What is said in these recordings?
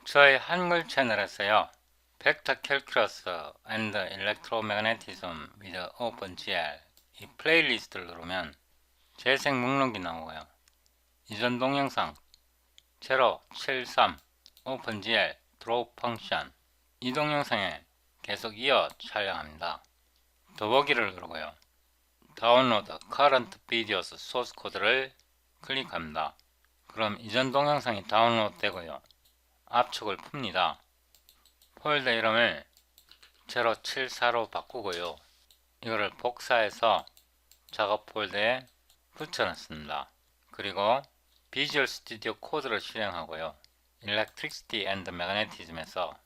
저희 한글 채널에서요. 벡터 캘큘러스 앤드 일렉트로매그네티즘 위드 오픈GL 이 플레이리스트를 누르면 재생 목록이 나오고요. 이전 동영상 073 오픈GL 드로우 펑션 이 동영상에 계속 이어 촬영합니다. 더보기를 누르고요. 다운로드 current videos 소스 코드를 클릭합니다. 그럼 이전 동영상이 다운로드 되고요. 압축을 풉니다. 폴더 이름을 074로 바꾸고요. 이거를 복사해서 작업 폴더에 붙여놨습니다. 그리고 비주얼 스튜디오 코드를 실행하고요. Electricity and Magnetism에서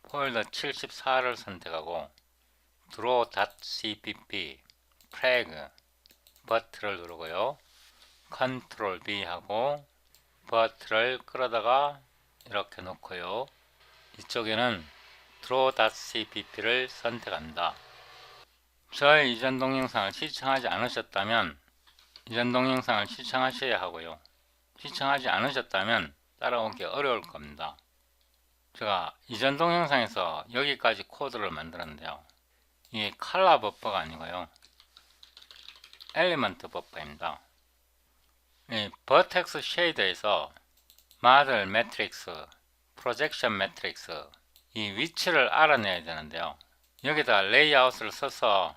폴더 74를 선택하고 draw.cpp 프래그 버튼을 누르고요. Ctrl B 하고 버튼을 끌어다가 이렇게 놓고요. 이쪽에는 draw.cpp를 선택합니다. 저의 이전 동영상을 시청하지 않으셨다면 이전 동영상을 시청하셔야 하고요. 시청하지 않으셨다면 따라오기 어려울 겁니다. 제가 이전 동영상에서 여기까지 코드를 만들었는데요. 이게 컬러 버퍼가 아니고요. 엘리먼트 버퍼입니다. 이 버텍스 쉐이더에서 마들 매트릭스, 프로젝션 매트릭스 이 위치를 알아내야 되는데요. 여기다 레이아웃을 써서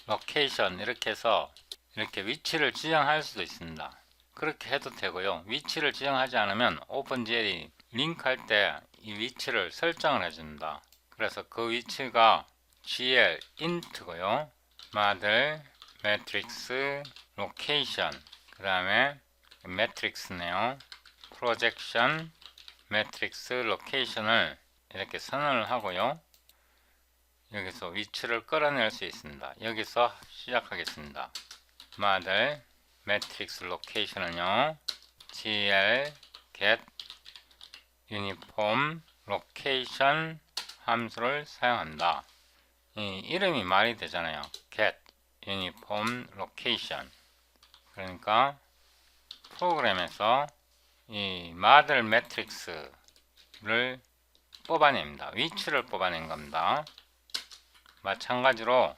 로케이션 이렇게 해서 이렇게 위치를 지정할 수도 있습니다. 그렇게 해도 되고요. 위치를 지정하지 않으면 오픈GL이 링크할 때 이 위치를 설정을 해줍니다. 그래서 그 위치가 GL int고요. 마들 매트릭스 로케이션 그 다음에 매트릭스네요. 프로젝션 매트릭스 로케이션을 이렇게 선언을 하고요. 여기서 위치를 끌어낼 수 있습니다. 여기서 시작하겠습니다. 마들 매트릭스 로케이션은요. gl get uniform location 함수를 사용합니다. 이 이름이 말이 되잖아요. get uniform location. 그러니까 프로그램에서 이 마들 매트릭스를 뽑아냅니다. 위치를 뽑아낸 겁니다. 마찬가지로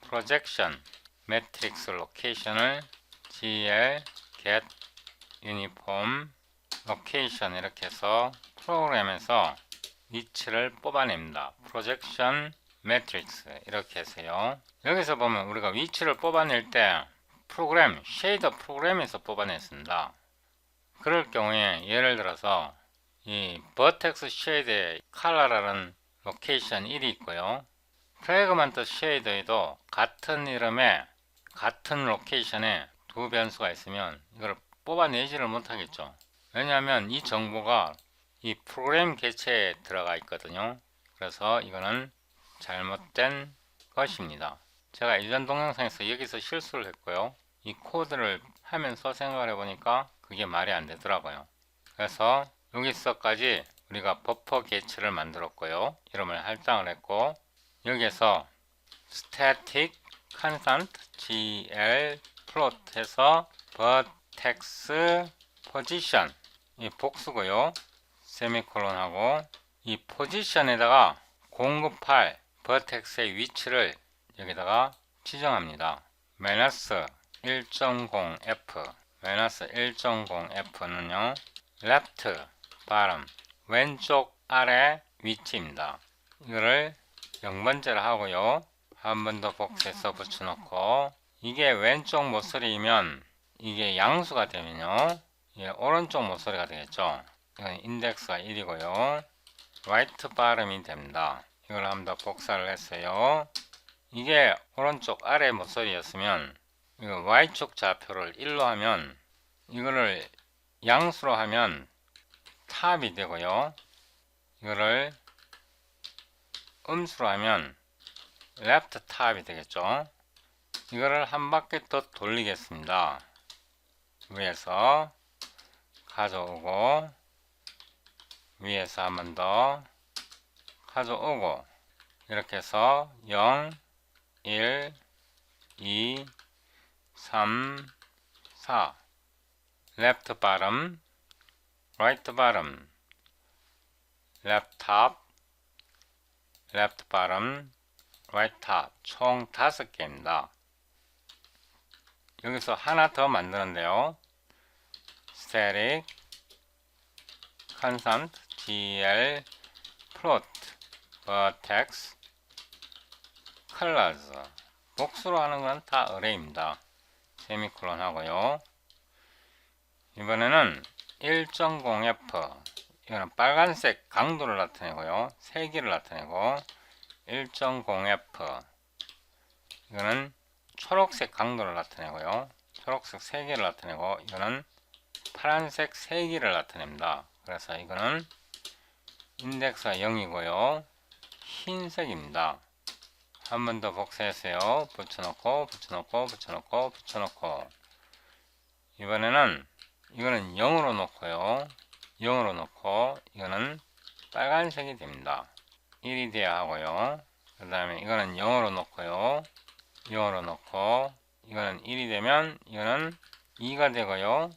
projection matrix location을 gl get uniform location 이렇게 해서 프로그램에서 위치를 뽑아냅니다. projection matrix 이렇게 해서요. 여기서 보면 우리가 위치를 뽑아낼 때 프로그램 쉐이더 프로그램에서 뽑아냈습니다. 그럴 경우에 예를 들어서 이 버텍스 쉐이드의 컬러라는 로케이션 1이 있고요. 프래그먼트 쉐이더에도 같은 이름의 같은 로케이션에 두 변수가 있으면 이걸 뽑아내지를 못하겠죠. 왜냐하면 이 정보가 이 프로그램 개체에 들어가 있거든요. 그래서 이거는 잘못된 것입니다. 제가 이전 동영상에서 여기서 실수를 했고요. 이 코드를 하면서 생각을 해보니까 그게 말이 안 되더라고요. 그래서 여기서까지 우리가 버퍼 개체를 만들었고요. 이름을 할당을 했고 여기에서 static constant gl plot 해서 vertex position 이 복수고요. 세미콜론 하고 이 포지션에다가 098 vertex의 위치를 여기다가 지정합니다. 마이너스 1.0f 마이너스 1.0f는요 left bottom 왼쪽 아래 위치입니다. 이거를 0번째로 하고요. 한 번 더 복사해서 붙여놓고 이게 왼쪽 모서리이면 이게 양수가 되면요 이게 오른쪽 모서리가 되겠죠. 이건 인덱스가 1이고요. right bottom이 됩니다. 이걸 한 번 더 복사를 했어요. 이게 오른쪽 아래 모서리였으면 이거 y축 좌표를 1로 하면 이거를 양수로 하면 탑이 되고요. 이거를 음수로 하면 left 탑이 되겠죠. 이거를 한 바퀴 더 돌리겠습니다. 위에서 가져오고 위에서 한 번 더 가져오고 이렇게 해서 0, 1, 2, 3, 4 left bottom, right bottom, left top, left bottom, right top 총 5개입니다. 여기서 하나 더 만드는데요. static, constant, gl, float, vertex, colors. 복수로 하는 건 다 array입니다. 세미콜론 하고요. 이번에는 1.0f, 이거는 빨간색 강도를 나타내고요. 세기를 나타내고, 1.0f, 이거는 초록색 강도를 나타내고요. 초록색 세기를 나타내고, 이거는 파란색 세기를 나타냅니다. 그래서 이거는 인덱스가 0이고요. 흰색입니다. 한 번 더 복사했어요. 붙여놓고, 붙여놓고, 붙여놓고, 붙여놓고. 이번에는 이거는 0으로 놓고요. 0으로 놓고, 이거는 빨간색이 됩니다. 1이 돼야 하고요. 그 다음에 이거는 0으로 놓고요. 0으로 놓고, 이거는 1이 되면, 이거는 2가 되고요.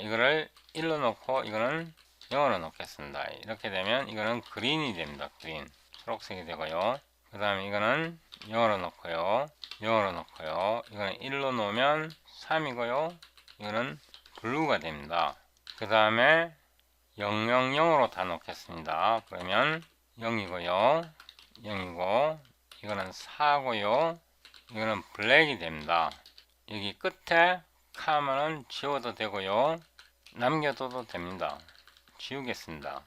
이거를 1로 놓고, 이거는 0으로 놓겠습니다. 이렇게 되면, 이거는 그린이 됩니다. 그린. 초록색이 되고요. 그 다음에 이거는 0으로 놓고요. 0으로 놓고요. 이거는 1로 놓으면 3이고요. 이거는 블루가 됩니다. 그 다음에 000으로 다 놓겠습니다. 그러면 0이고요. 0이고, 이거는 4고요. 이거는 블랙이 됩니다. 여기 끝에 카면은 지워도 되고요. 남겨둬도 됩니다. 지우겠습니다.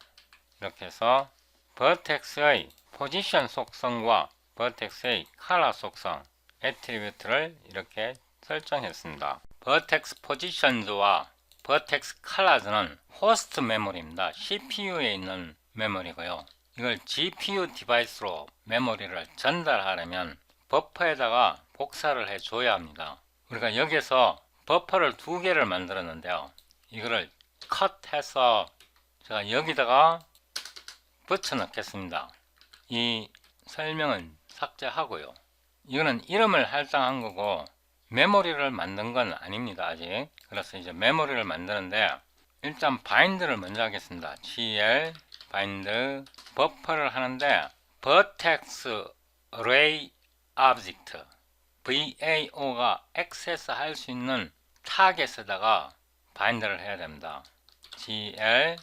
이렇게 해서 버텍스의 포지션 속성과 버텍스의 컬러 속성, 애트리뷰트를 이렇게 설정했습니다. 버텍스 포지션즈와 버텍스 컬러즈는 호스트 메모리입니다. CPU에 있는 메모리고요. 이걸 GPU 디바이스로 메모리를 전달하려면 버퍼에다가 복사를 해줘야 합니다. 우리가 여기서 버퍼를 2개를 만들었는데요. 이거를 컷해서 제가 여기다가 붙여 넣겠습니다. 이 설명은 삭제하고요. 이거는 이름을 할당한 거고 메모리를 만든 건 아닙니다. 아직. 그래서 이제 메모리를 만드는데 일단 바인드를 먼저 하겠습니다. gl 바인드 버퍼를 하는데 vertex array object VAO가 액세스 할 수 있는 타겟에다가 바인드를 해야 됩니다. gl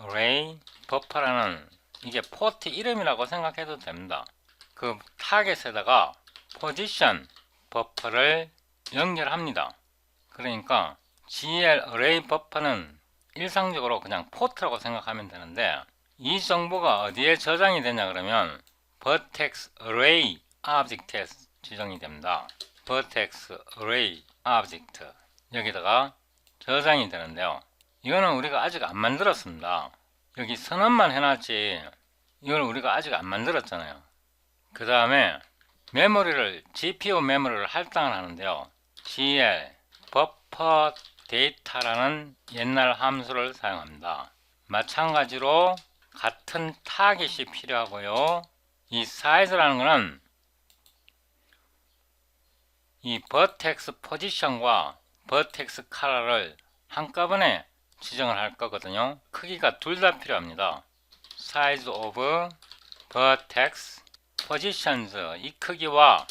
array 버퍼라는 이게 포트 이름이라고 생각해도 됩니다. 그 타겟에다가 포지션 버퍼를 연결합니다. 그러니까 gl array 버퍼는 일상적으로 그냥 포트라고 생각하면 되는데 이 정보가 어디에 저장이 되냐 그러면 vertex array object에 지정이 됩니다. vertex array object 여기다가 저장이 되는데요. 이거는 우리가 아직 안 만들었습니다. 여기 선언만 해놨지 이걸 우리가 아직 안 만들었잖아요. 그 다음에 메모리를 GPU 메모리를 할당을 하는데요. gl buffer data라는 옛날 함수를 사용합니다. 마찬가지로 같은 타겟이 필요하고요. 이 size라는 것은 이 vertex position과 vertex color를 한꺼번에 지정을 할 거거든요. 크기가 둘 다 필요합니다. size of vertex positions 이 크기와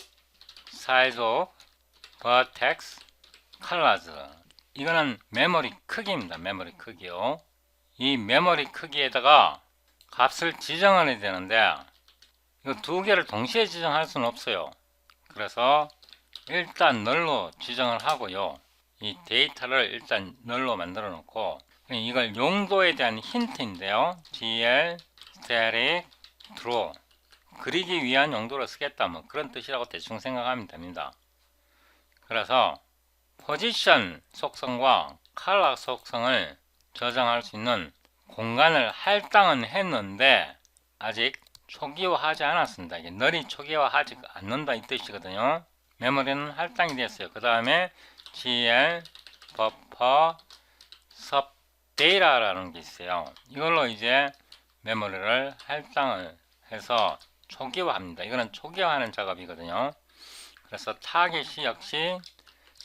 size of vertex colors 이거는 메모리 크기입니다. 메모리 크기요. 이 메모리 크기에다가 값을 지정을 해야 되는데 이거 2개를 동시에 지정할 수는 없어요. 그래서 일단 널로 지정을 하고요. 이 데이터를 일단 널로 만들어 놓고 이걸 용도에 대한 힌트인데요. gl static draw 그리기 위한 용도로 쓰겠다 뭐 그런 뜻이라고 대충 생각하면 됩니다. 그래서 포지션 속성과 컬러 속성을 저장할 수 있는 공간을 할당은 했는데 아직 초기화하지 않았습니다. 이게 널이 초기화하지 않는다 이 뜻이거든요. 메모리는 할당이 됐어요. 그 다음에 gl buffer sub data라는 게 있어요. 이걸로 이제 메모리를 할당을 해서 초기화합니다. 이거는 초기화하는 작업이거든요. 그래서 타겟이 역시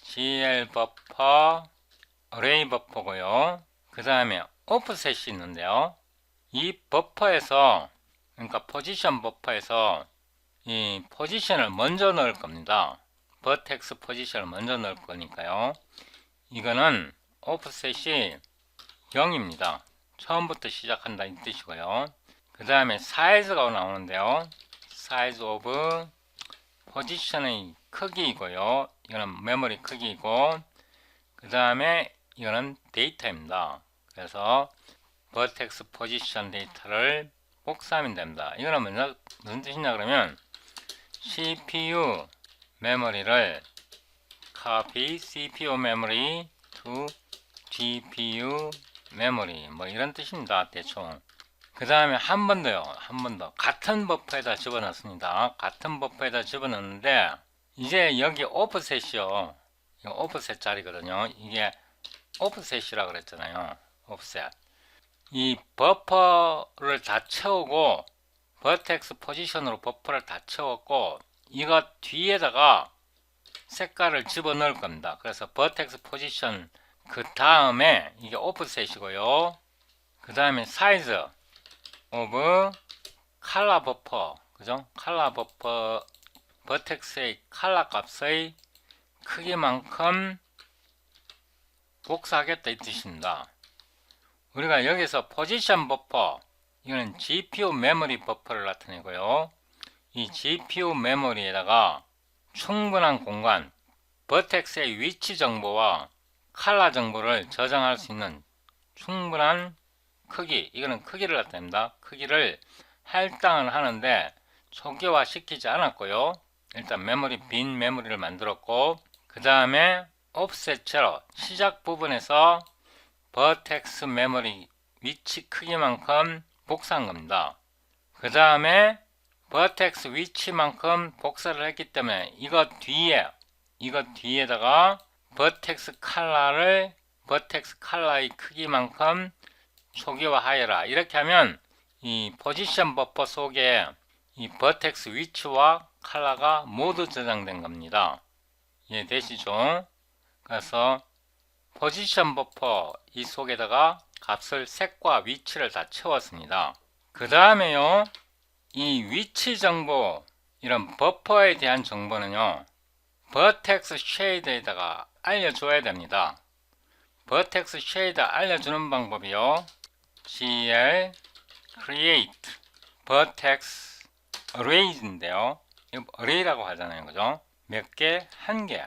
gl buffer array buffer고요. 그 다음에 offset이 있는데요. 이 버퍼에서, 그러니까 포지션 버퍼에서 이 포지션을 먼저 넣을 겁니다. 버텍스 포지션을 먼저 넣을 거니까요. 이거는 오프셋이 0입니다. 처음부터 시작한다 이 뜻이고요. 그 다음에 사이즈가 나오는데요. 사이즈 오브 포지션의 크기이고요. 이거는 메모리 크기이고, 그 다음에 이거는 데이터입니다. 그래서 버텍스 포지션 데이터를 복사하면 됩니다. 이거는 무슨 뜻이냐 그러면 CPU 메모리를 copy CPU memory to GPU memory 뭐 이런 뜻입니다. 대충. 그 다음에 한 번 더요. 한 번 더. 같은 버퍼에다 집어넣습니다. 같은 버퍼에다 집어넣는데 이제 여기 오프셋이요. 이거 오프셋 자리거든요. 이게 오프셋이라 그랬잖아요. 오프셋. 이 버퍼를 다 채우고 버텍스 포지션으로 버퍼를 다 채웠고 이거 뒤에다가 색깔을 집어넣을 겁니다. 그래서 버텍스 포지션 그 다음에 이게 오프셋이고요. 그 다음에 사이즈 오브 칼라 버퍼, 그죠? 칼라 버퍼 버텍스의 칼라 값의 크기만큼 복사하겠다 이 뜻입니다. 우리가 여기서 포지션 버퍼, 이거는 GPU 메모리 버퍼를 나타내고요. 이 GPU 메모리에다가 충분한 공간, 버텍스의 위치 정보와 칼라 정보를 저장할 수 있는 충분한 크기, 이거는 크기를 나타냅니다. 크기를 할당을 하는데 초기화 시키지 않았고요. 일단 메모리 빈 메모리를 만들었고, 그 다음에 offset 제로 시작 부분에서 버텍스 메모리 위치 크기만큼 복사한 겁니다. 그 다음에 버텍스 위치만큼 복사를 했기 때문에 이거 뒤에다가 버텍스 칼라의 크기만큼 초기화하여라. 이렇게 하면 이 포지션 버퍼 속에 이 버텍스 위치와 칼라가 모두 저장된 겁니다. 이해되시죠? 그래서 포지션 버퍼 이 속에다가 값을 색과 위치를 다 채웠습니다. 그 다음에요, 이 위치 정보, 이런 버퍼에 대한 정보는요, 버텍스 쉐이더에다가 알려줘야 됩니다. 버텍스 쉐이더 알려주는 방법이요, gl create vertex arrays인데요. 이거 array라고 하잖아요. 그죠? 몇 개? 한 개.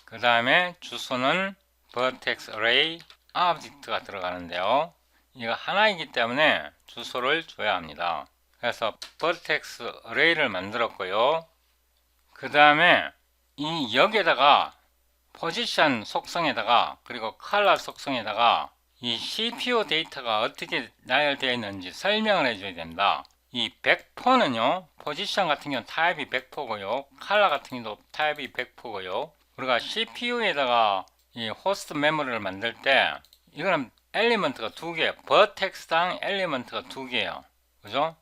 그 다음에 주소는 vertex array object가 들어가는데요. 이거 하나이기 때문에 주소를 줘야 합니다. 그래서 vertex array를 만들었고요. 그 다음에 이 여기에다가 포지션 속성에다가 그리고 컬러 속성에다가 이 CPU 데이터가 어떻게 나열되어 있는지 설명을 해줘야 됩니다. 이 100%는요, 포지션 같은 경우는 타입이 100%고요, 컬러 같은 경우도 타입이 100%고요. 우리가 CPU에다가 이 호스트 메모리를 만들 때 이거는 엘리먼트가 두 개, 버텍스당 엘리먼트가 두 개예요. 그죠?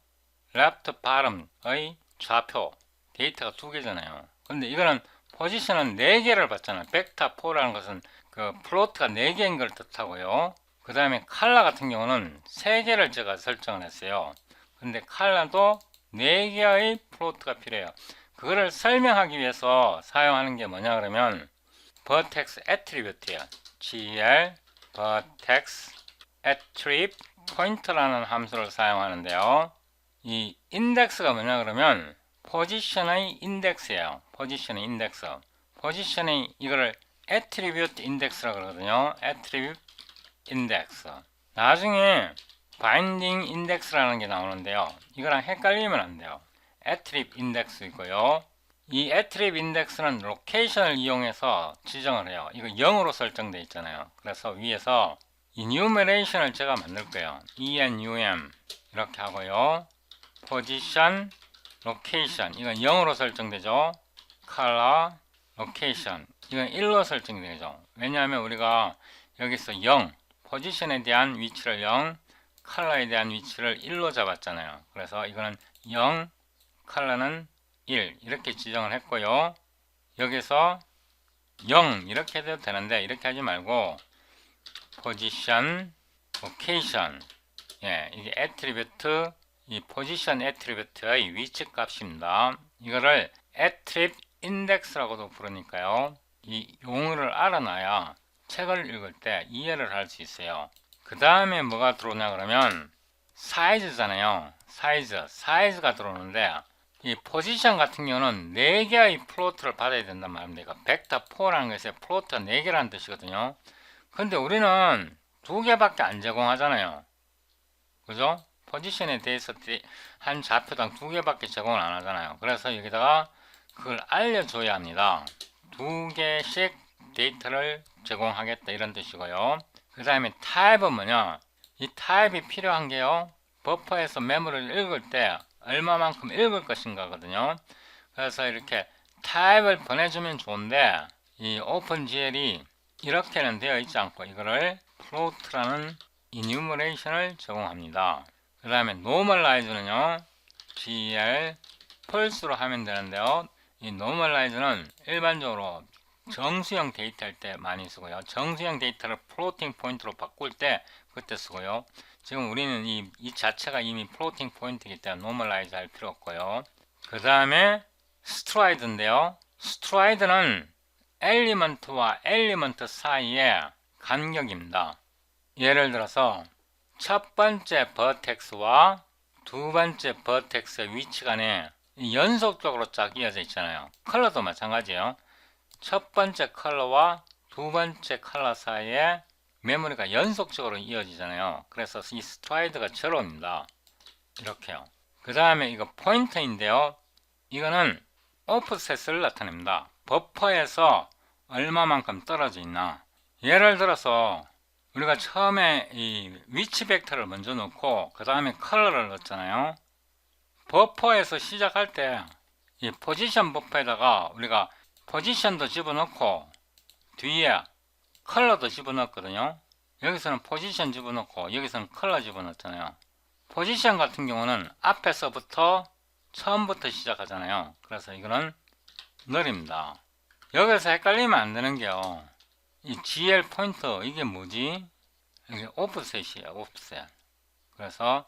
레프트 바텀의 좌표 데이터가 두 개잖아요. 근데 이거는 포지션은 4개를 받잖아요. 벡터 4라는 것은 그 플로트가 4개인 걸 뜻하고요. 그 다음에 칼라 같은 경우는 3개를 제가 설정을 했어요. 근데 칼라도 4개의 플로트가 필요해요. 그거를 설명하기 위해서 사용하는 게 뭐냐 그러면 vertex attribute예요. gl vertex attribute pointer라는 함수를 사용하는데요. 이 인덱스가 뭐냐 그러면 포지션의 인덱스예요. 포지션의 인덱스. 포지션의 이거를 attribute index라고 그러거든요. attribute index. 나중에 binding index라는 게 나오는데요. 이거랑 헷갈리면 안 돼요. attribute index이고요. 이 attribute index는 로케이션을 이용해서 지정을 해요. 이거 0으로 설정되어 있잖아요. 그래서 위에서 enumeration을 제가 만들 거예요. enum 이렇게 하고요. position location 이건 0으로 설정되죠. color location 이건 1로 설정되죠. 왜냐하면 우리가 여기서 0 포지션에 대한 위치를 0 컬러에 대한 위치를 1로 잡았잖아요. 그래서 이거는 0 컬러는 1 이렇게 지정을 했고요. 여기서 0 이렇게 해도 되는데 이렇게 하지 말고 position location 예, 이게 애트리뷰트, 이 포지션 애트리뷰트의 위치 값입니다. 이거를 애트립 인덱스라고도 부르니까요. 이 용어를 알아놔야 책을 읽을 때 이해를 할 수 있어요. 그 다음에 뭐가 들어오냐 그러면 사이즈잖아요. 사이즈가 들어오는데 이 포지션 같은 경우는 4개의 플로트를 받아야 된단 말입니다. 벡터 4라는 것에 플로트가 4개라는 뜻이거든요. 근데 우리는 2개밖에 안 제공하잖아요. 그죠? 포지션에 대해서 한 좌표당 2개밖에 제공을 안 하잖아요. 그래서 여기다가 그걸 알려줘야 합니다. 2개씩 데이터를 제공하겠다 이런 뜻이고요. 그 다음에 타입은 뭐냐? 이 타입이 필요한 게요. 버퍼에서 메모리를 읽을 때 얼마만큼 읽을 것인가 거든요. 그래서 이렇게 타입을 보내주면 좋은데 이 오픈GL이 이렇게는 되어 있지 않고 이거를 float라는 enumeration을 제공합니다. 그 다음에 normalize는요 GL false로 하면 되는데요. 이 normalize는 일반적으로 정수형 데이터 할 때 많이 쓰고요. 정수형 데이터를 플로팅 포인트로 바꿀 때 그때 쓰고요. 지금 우리는 이 자체가 이미 플로팅 포인트이기 때문에 normalize 할 필요 없고요. 그 다음에 스트라이드인데요. 스트라이드는 엘리먼트와 엘리먼트 사이의 간격입니다. 예를 들어서 첫 번째 버텍스와 두 번째 버텍스의 위치 간에 연속적으로 쫙 이어져 있잖아요. 컬러도 마찬가지예요. 첫 번째 컬러와 두 번째 컬러 사이에 메모리가 연속적으로 이어지잖아요. 그래서 이 스트라이드가 제로입니다. 이렇게요. 그 다음에 이거 포인터인데요. 이거는 오프셋을 나타냅니다. 버퍼에서 얼마만큼 떨어져 있나. 예를 들어서 우리가 처음에 이 위치 벡터를 먼저 넣고 그 다음에 컬러를 넣었잖아요. 버퍼에서 시작할 때 이 포지션 버퍼에다가 우리가 포지션도 집어넣고 뒤에 컬러도 집어넣었거든요. 여기서는 포지션 집어넣고 여기서는 컬러 집어넣었잖아요. 포지션 같은 경우는 앞에서부터 처음부터 시작하잖아요. 그래서 이거는 널입니다. 여기서 헷갈리면 안 되는 게요. 이 GL 포인터 이게 뭐지? 이게 오프셋이에요. 오프셋. 그래서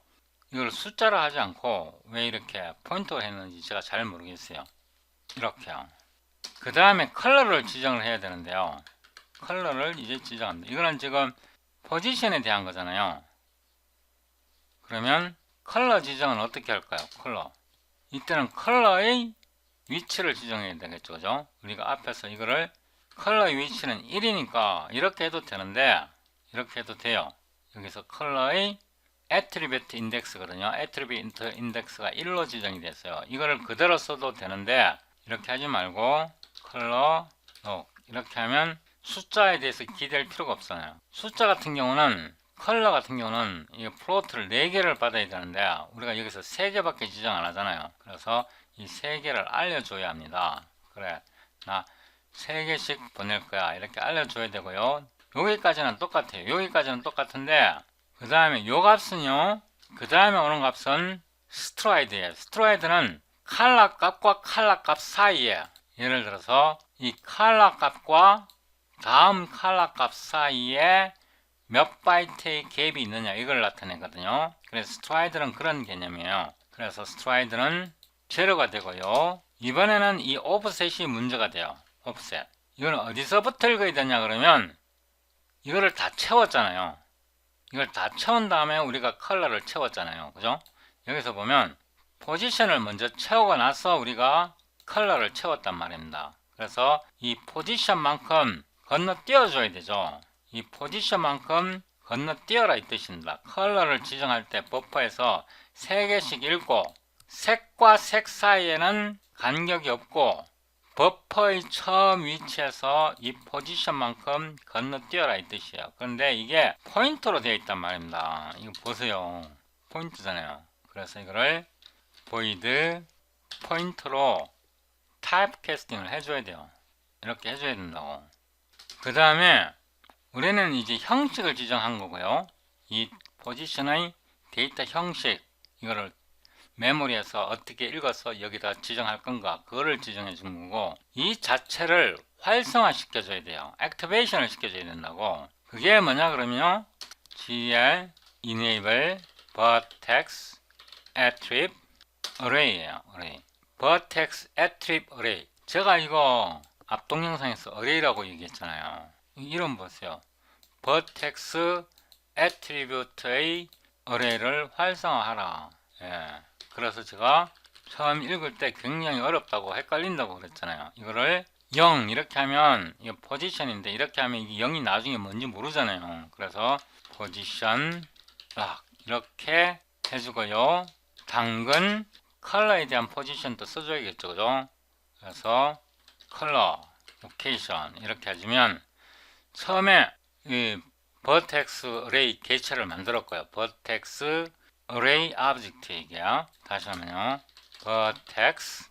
이걸 숫자로 하지 않고 왜 이렇게 포인터로 했는지 제가 잘 모르겠어요. 이렇게요. 그 다음에 컬러를 지정을 해야 되는데요. 컬러를 이제 지정합니다. 이거는 지금 포지션에 대한 거잖아요. 그러면 컬러 지정은 어떻게 할까요? 컬러. 이때는 컬러의 위치를 지정해야 되겠죠. 그죠? 우리가 앞에서 이거를 컬러의 위치는 1이니까 이렇게 해도 되는데 이렇게 해도 돼요. 여기서 컬러의 애트리뷰트 인덱스거든요. 애트리뷰트 인덱스가 1로 지정이 됐어요. 이거를 그대로 써도 되는데 이렇게 하지 말고 컬러 이렇게 하면 숫자에 대해서 기대할 필요가 없어요. 숫자 같은 경우는 컬러 같은 경우는 이 플로트를 4개를 받아야 되는데 우리가 여기서 3개밖에 지정 안 하잖아요. 그래서 이 3개를 알려줘야 합니다. 그래 나 3개씩 보낼 거야 이렇게 알려줘야 되고요. 여기까지는 똑같아요. 여기까지는 똑같은데 그 다음에 요 값은요. 그 다음에 오는 값은 스트라이드예요. 스트라이드는 칼라 값과 칼라 값 사이에 예를 들어서 이 칼라 값과 다음 칼라 값 사이에 몇 바이트의 갭이 있느냐 이걸 나타내거든요. 그래서 스트라이드는 그런 개념이에요. 그래서 스트라이드는 제로가 되고요. 이번에는 이 오프셋이 문제가 돼요. 오프셋. 이건 어디서부터 읽어야 되냐 그러면 이거를 다 채웠잖아요. 이걸 다 채운 다음에 우리가 컬러를 채웠잖아요. 그죠? 여기서 보면 포지션을 먼저 채우고 나서 우리가 컬러를 채웠단 말입니다. 그래서 이 포지션만큼 건너뛰어 줘야 되죠. 이 포지션만큼 건너뛰어라 이 뜻입니다. 컬러를 지정할 때 버퍼에서 3개씩 읽고 색과 색 사이에는 간격이 없고 버퍼의 처음 위치에서 이 포지션만큼 건너뛰어라 이 뜻이에요. 그런데 이게 포인터로 되어 있단 말입니다. 이거 보세요. 포인트잖아요. 그래서 이거를 void 포인터로 타입 캐스팅을 해줘야 돼요. 이렇게 해줘야 된다고. 그 다음에 우리는 이제 형식을 지정한 거고요. 이 포지션의 데이터 형식 이거를 메모리에서 어떻게 읽어서 여기다 지정할 건가 그거를 지정해 준 거고 이 자체를 활성화 시켜줘야 돼요. 액티베이션을 시켜줘야 된다고. 그게 뭐냐 그러면요. gl enable vertex attrib array예요. array. vertex attrib array. 제가 이거 앞 동영상에서 array라고 얘기했잖아요. 이름 보세요. vertex attribute의 array를 활성화하라. 예. 그래서 제가 처음 읽을 때 굉장히 어렵다고 헷갈린다고 그랬잖아요. 이거를 0 이렇게 하면 이게 포지션인데 이렇게 하면 이게 0이 나중에 뭔지 모르잖아요. 그래서 포지션 이렇게 해주고요. 당근 컬러에 대한 포지션도 써줘야겠죠. 그죠? 그래서 컬러 로케이션 이렇게 해주면 처음에 이 vertex array 개체를 만들었고요. vertex array object 얘기야. 다시 하면요. vertex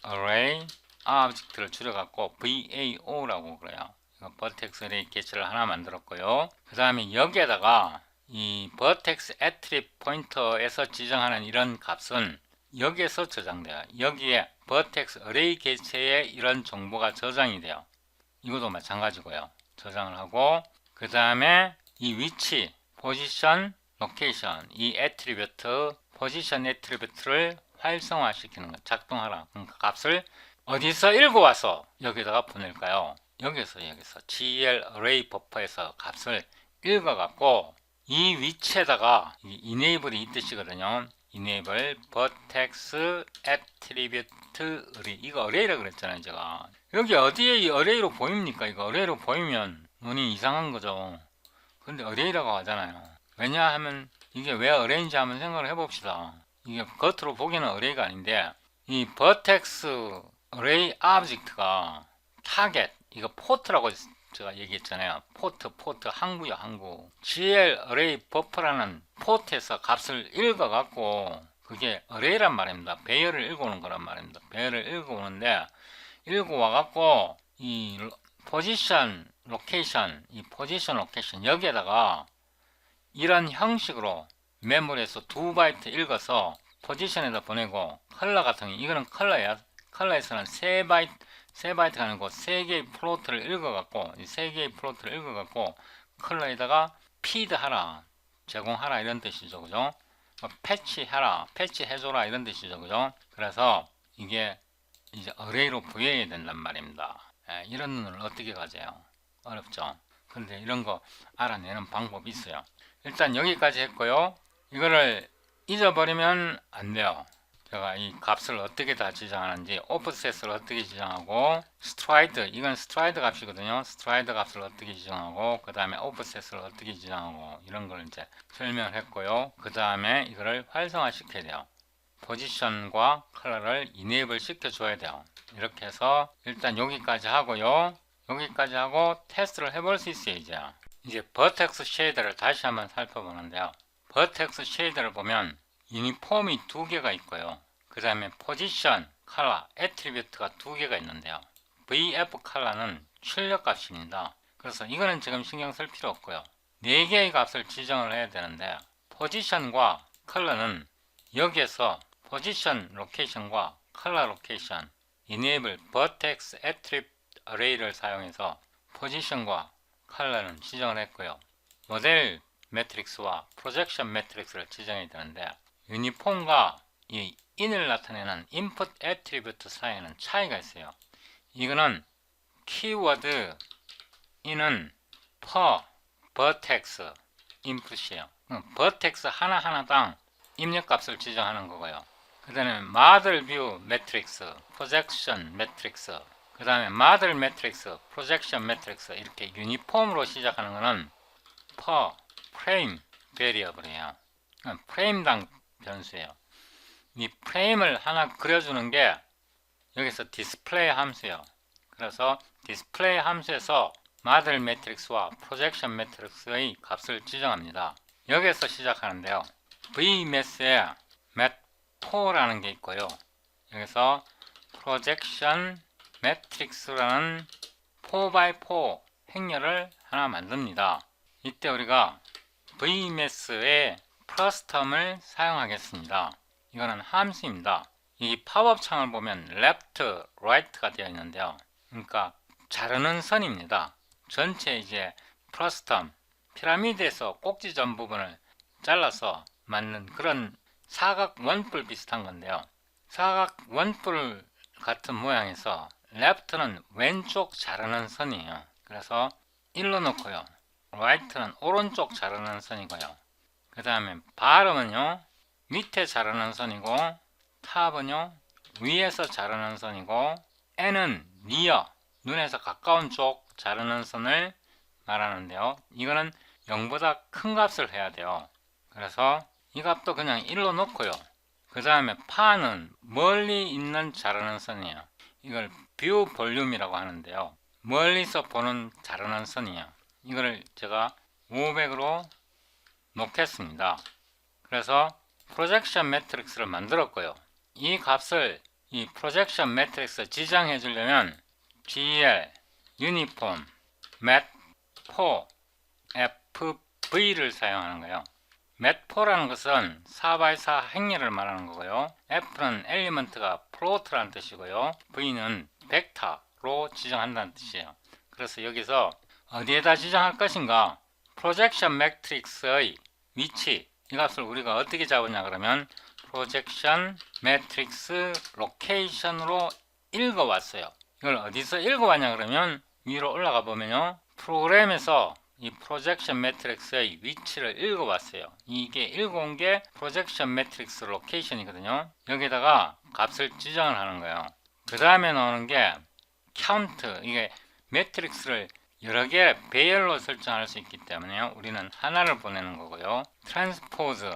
array object를 줄여갖고 VAO라고 그래요. vertex array 개체를 하나 만들었고요. 그 다음에 여기에다가 이 vertex attrib pointer에서 지정하는 이런 값은 여기에서 저장돼요. 여기에 vertex array 개체에 이런 정보가 저장이 돼요. 이것도 마찬가지고요. 저장을 하고 그 다음에 이 위치, position, location 이 attribute, position attribute를 활성화시키는 거, 작동하라. 그러니까 값을 어디서 읽어와서 여기다가 보낼까요? 여기서 GL array buffer에서 값을 읽어갖고 이 위치에다가 enable이 이 뜻이거든요. enable vertex attribute array. 이거 array라 그랬잖아요. 제가 여기 어디에 이 array로 보입니까? 이거 array로 보이면 눈이 이상한 거죠. 근데 array라고 하잖아요. 왜냐하면 이게 왜 array인지 한번 생각을 해봅시다. 이게 겉으로 보기에는 array가 아닌데 이 vertex array object가 target 이거 포트라고 제가 얘기했잖아요. 포트 항구요. 항구. GL array buffer라는 포트에서 값을 읽어갖고 그게 array란 말입니다. 배열을 읽어오는 거란 말입니다. 배열을 읽어오는데 읽어와갖고 이 position location 이 position location 여기에다가 이런 형식으로 메모리에서 2바이트 읽어서 포지션에다 보내고 컬러 같은 경우 이거는 컬러야. 컬러에서는 3바이트가 아니고 3개의 플로트를 읽어갖고 이 3개의 플로트를 읽어갖고 컬러에다가 피드하라 제공하라 이런 뜻이죠. 그죠? 패치해라 패치해줘라 이런 뜻이죠. 그죠? 그래서 이게 이제 array로 부여해야 된단 말입니다. 이런 눈을 어떻게 가져요? 어렵죠? 근데 이런 거 알아내는 방법이 있어요. 일단 여기까지 했고요. 이거를 잊어버리면 안 돼요. 제가 이 값을 어떻게 다 지정하는지, offset을 어떻게 지정하고, stride, 이건 stride 값이거든요. stride 값을 어떻게 지정하고, 그 다음에 offset을 어떻게 지정하고, 이런 걸 이제 설명을 했고요. 그 다음에 이거를 활성화 시켜야 돼요. 포지션과 컬러를 enable 시켜줘야 돼요. 이렇게 해서 일단 여기까지 하고요. 여기까지 하고 테스트를 해볼 수 있어요. 이제 vertex shader를 다시 한번 살펴보는데요. vertex shader를 보면 유니폼이 2개가 있고요. 그 다음에 position, color, attribute가 2개가 있는데요. VF color는 출력 값입니다. 그래서 이거는 지금 신경 쓸 필요 없고요. 4개의 값을 지정을 해야 되는데 position과 color는 여기에서 position location과 color location, enable vertex attribute array를 사용해서 position과 컬러는 지정을 했고요. 모델 매트릭스와 프로젝션 매트릭스를 지정해야 되는데 유니폼과 이 in을 나타내는 input attribute 사이에는 차이가 있어요. 이거는 키워드 in은 per vertex input이에요. vertex 하나하나당 입력값을 지정하는 거고요. 그 다음에 model view 매트릭스, projection 매트릭스, 그 다음에 model 매트릭스, projection 매트릭스 이렇게 유니폼으로 시작하는 거는 per frame variable이에요. 프레임당 변수예요. 이 프레임을 하나 그려주는 게 여기서 display 함수예요. 그래서 display 함수에서 model 매트릭스와 projection 매트릭스의 값을 지정합니다. 여기에서 시작하는데요. vmath에 mat4라는 게 있고요. 여기서 projection 매트릭스라는 4x4 행렬을 하나 만듭니다. 이때 우리가 vmath의 플러스 텀을 사용하겠습니다. 이거는 함수입니다. 이 팝업 창을 보면 left, right가 되어 있는데요. 그러니까 자르는 선입니다. 전체 이제 플러스 텀, 피라미드에서 꼭지점 부분을 잘라서 맞는 그런 사각 원뿔 비슷한 건데요. 사각 원뿔 같은 모양에서 left는 왼쪽 자르는 선이에요. 그래서 1로 놓고요. right는 오른쪽 자르는 선이고요. 그 다음에 bottom은요 밑에 자르는 선이고, 탑은요 위에서 자르는 선이고, n은 near 눈에서 가까운 쪽 자르는 선을 말하는데요. 이거는 0보다 큰 값을 해야 돼요. 그래서 이 값도 그냥 1로 놓고요. 그 다음에 파는 멀리 있는 자르는 선이에요. 이걸 뷰 볼륨이라고 하는데요. 멀리서 보는 자르는 선이에요. 이걸 제가 500으로 놓겠습니다. 그래서 프로젝션 매트릭스를 만들었고요. 이 값을 이 프로젝션 매트릭스 지정해 주려면 GL, 유니폼, mat4, FV를 사용하는 거예요. mat4라는 것은 4x4 행렬을 말하는 거고요. F는 엘리먼트가 플로트라는 뜻이고요. V는 벡터로 지정한다는 뜻이에요. 그래서 여기서 어디에다 지정할 것인가? 프로젝션 매트릭스의 위치, 이 값을 우리가 어떻게 잡았냐 그러면 프로젝션 매트릭스 로케이션으로 읽어왔어요. 이걸 어디서 읽어왔냐 그러면 위로 올라가 보면요, 프로그램에서 이 프로젝션 매트릭스의 위치를 읽어왔어요. 이게 읽어온 게 프로젝션 매트릭스 로케이션이거든요. 여기다가 값을 지정을 하는 거예요. 그 다음에 나오는 게 count, 이게 매트릭스를 여러 개 배열로 설정할 수 있기 때문에 우리는 하나를 보내는 거고요. transpose,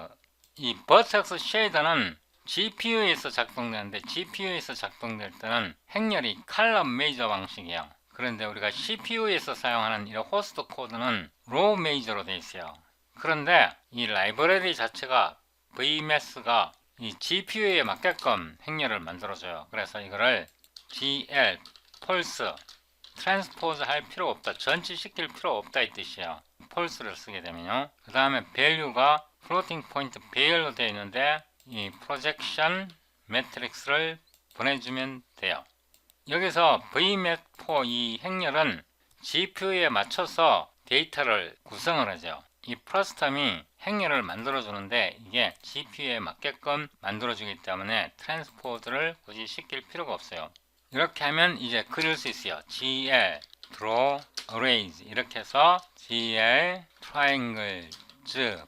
이 vertex shader는 GPU에서 작동되는데, GPU에서 작동될 때는 행렬이 컬럼 메이저 방식이에요. 그런데 우리가 CPU에서 사용하는 이 호스트 코드는 로우 메이저로 되어 있어요. 그런데 이 라이브러리 자체가 VMS가 이 GPU에 맞게끔 행렬을 만들어줘요. 그래서 이거를 GL, 펄스, 트랜스포즈 할 필요 없다, 전치시킬 필요 없다 이 뜻이에요. 펄스를 쓰게 되면요. 그 다음에 밸류가 플로팅 포인트 배열로 되어 있는데 이 프로젝션 매트릭스를 보내주면 돼요. 여기서 VMAT4 이 행렬은 GPU에 맞춰서 데이터를 구성을 하죠. 이 프로스텀이 행렬을 만들어주는데 이게 GPU에 맞게끔 만들어주기 때문에 트랜스포즈를 굳이 시킬 필요가 없어요. 이렇게 하면 이제 그릴 수 있어요. GL, draw, arrays 이렇게 해서 GL, triangles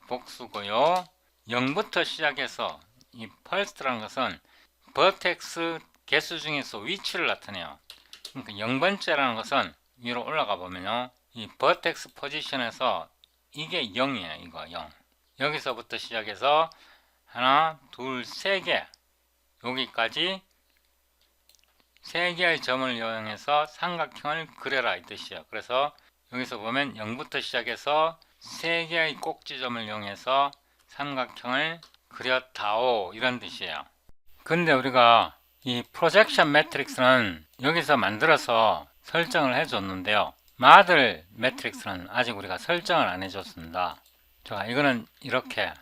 복수고요. 0부터 시작해서 이 first라는 것은 vertex 개수 중에서 위치를 나타내요. 그러니까 0번째라는 것은 위로 올라가 보면요, 이 vertex 포지션에서 이게 0이에요. 이거 0. 여기서부터 시작해서 하나, 둘, 세 개, 여기까지 세 개의 점을 이용해서 삼각형을 그려라 이 뜻이에요. 그래서 여기서 보면 0부터 시작해서 세 개의 꼭지점을 이용해서 삼각형을 그렸다오 이런 뜻이에요. 근데 우리가 이 프로젝션 매트릭스는 여기서 만들어서 설정을 해줬는데요, 마들 매트릭스는 아직 우리가 설정을 안 해줬습니다. 자, 이거는 이렇게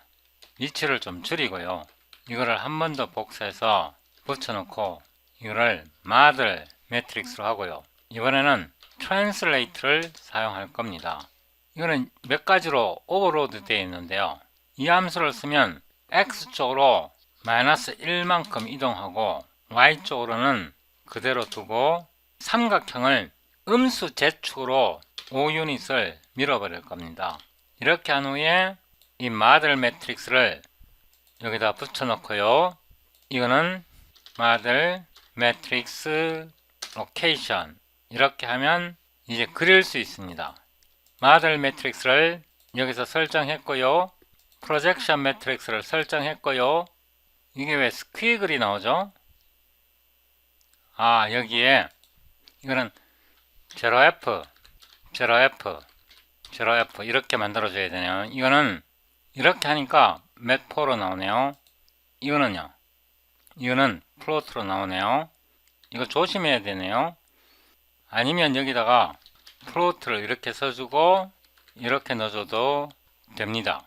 위치를 좀 줄이고요, 이거를 한 번 더 복사해서 붙여놓고 이거를 마들 매트릭스로 하고요. 이번에는 트랜슬레이트를 사용할 겁니다. 이거는 몇 가지로 오버로드 되어 있는데요, 이 함수를 쓰면 X쪽으로 마이너스 1만큼 이동하고 Y쪽으로는 그대로 두고 삼각형을 음수 Z축으로 5유닛을 밀어버릴 겁니다. 이렇게 한 후에 이 마들 매트릭스를 여기다 붙여놓고요, 이거는 마들 매트릭스 로케이션 이렇게 하면 이제 그릴 수 있습니다. 마들 매트릭스를 여기서 설정했고요, 프로젝션 매트릭스를 설정했고요. 이게 왜 스퀴글이 나오죠? 아, 여기에 이거는 0F, 0F, 0F 이렇게 만들어줘야 되네요. 이거는 이렇게 하니까 mat4로 나오네요. 이거는요, 이거는 플로트로 나오네요. 이거 조심해야 되네요. 아니면 여기다가 플로트를 이렇게 써주고 이렇게 넣어줘도 됩니다.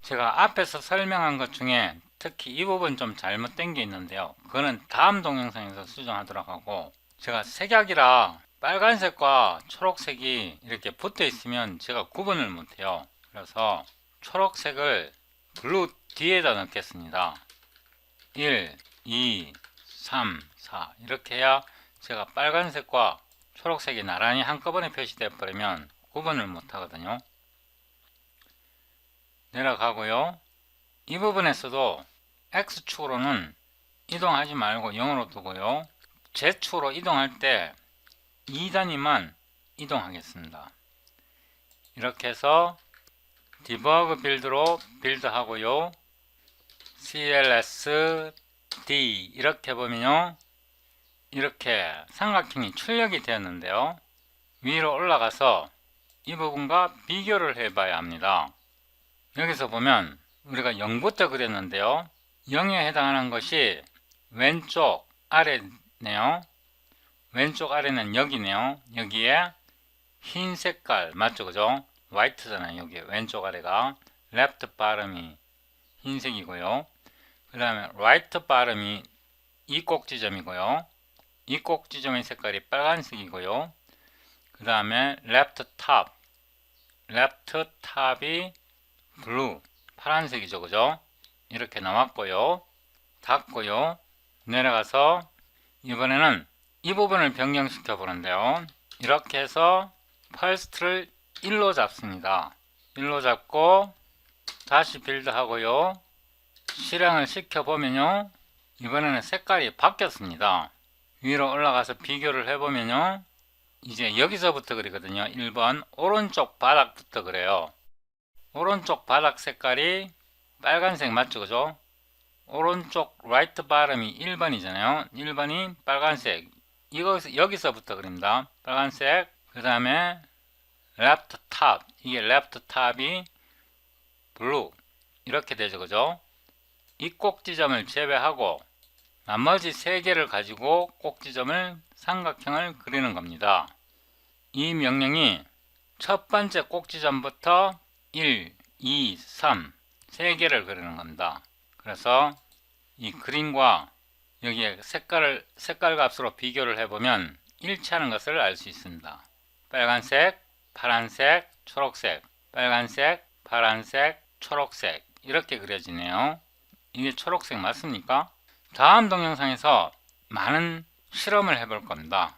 제가 앞에서 설명한 것 중에 특히 이 부분 좀 잘못된 게 있는데요, 그거는 다음 동영상에서 수정하도록 하고, 제가 색약이라 빨간색과 초록색이 이렇게 붙어 있으면 제가 구분을 못해요. 그래서 초록색을 블루 뒤에다 넣겠습니다. 1, 2, 3, 4 이렇게 해야 제가 빨간색과 초록색이 나란히 한꺼번에 표시되어 버리면 구분을 못 하거든요. 내려가고요. 이 부분에서도 X축으로는 이동하지 말고 0으로 두고요. Z축으로 이동할 때 2단위만 이동하겠습니다. 이렇게 해서 디버그 빌드로 빌드하고요. CLS D 이렇게 보면요. 이렇게 삼각형이 출력이 되었는데요. 위로 올라가서 이 부분과 비교를 해봐야 합니다. 여기서 보면 우리가 0부터 그렸는데요. 0에 해당하는 것이 왼쪽 아래네요. 왼쪽 아래는 여기네요. 여기에 흰 색깔 맞죠? 그죠? 화이트잖아요. 여기 왼쪽 아래가 left bottom이 흰색이고요. 그 다음에 right bottom이 이 꼭지점이고요. 이 꼭지점의 색깔이 빨간색이고요. 그 다음에 left top이 blue 파란색이죠. 그죠? 이렇게 나왔고요. 닫고요. 내려가서 이번에는 이 부분을 변경시켜 보는데요. 이렇게 해서 first를 1로 잡습니다. 1로 잡고 다시 빌드하고요. 실행을 시켜보면요. 이번에는 색깔이 바뀌었습니다. 위로 올라가서 비교를 해보면요. 이제 여기서부터 그리거든요. 1번 오른쪽 바닥부터 그래요. 오른쪽 바닥 색깔이 빨간색 맞죠? 그죠? 오른쪽 right bottom이 1번이잖아요. 1번이 빨간색. 여기서부터 그립니다. 빨간색. 그 다음에 left top. 이게 left top이 blue. 이렇게 되죠. 그죠? 이 꼭지점을 제외하고 나머지 3개를 가지고 꼭지점을 삼각형을 그리는 겁니다. 이 명령이 첫 번째 꼭지점부터 1, 2, 3 3개를 그리는 겁니다. 그래서 이 그림과 여기에 색깔 값으로 비교를 해보면 일치하는 것을 알 수 있습니다. 빨간색, 파란색, 초록색, 빨간색, 파란색, 초록색 이렇게 그려지네요. 이게 초록색 맞습니까? 다음 동영상에서 많은 실험을 해볼 겁니다.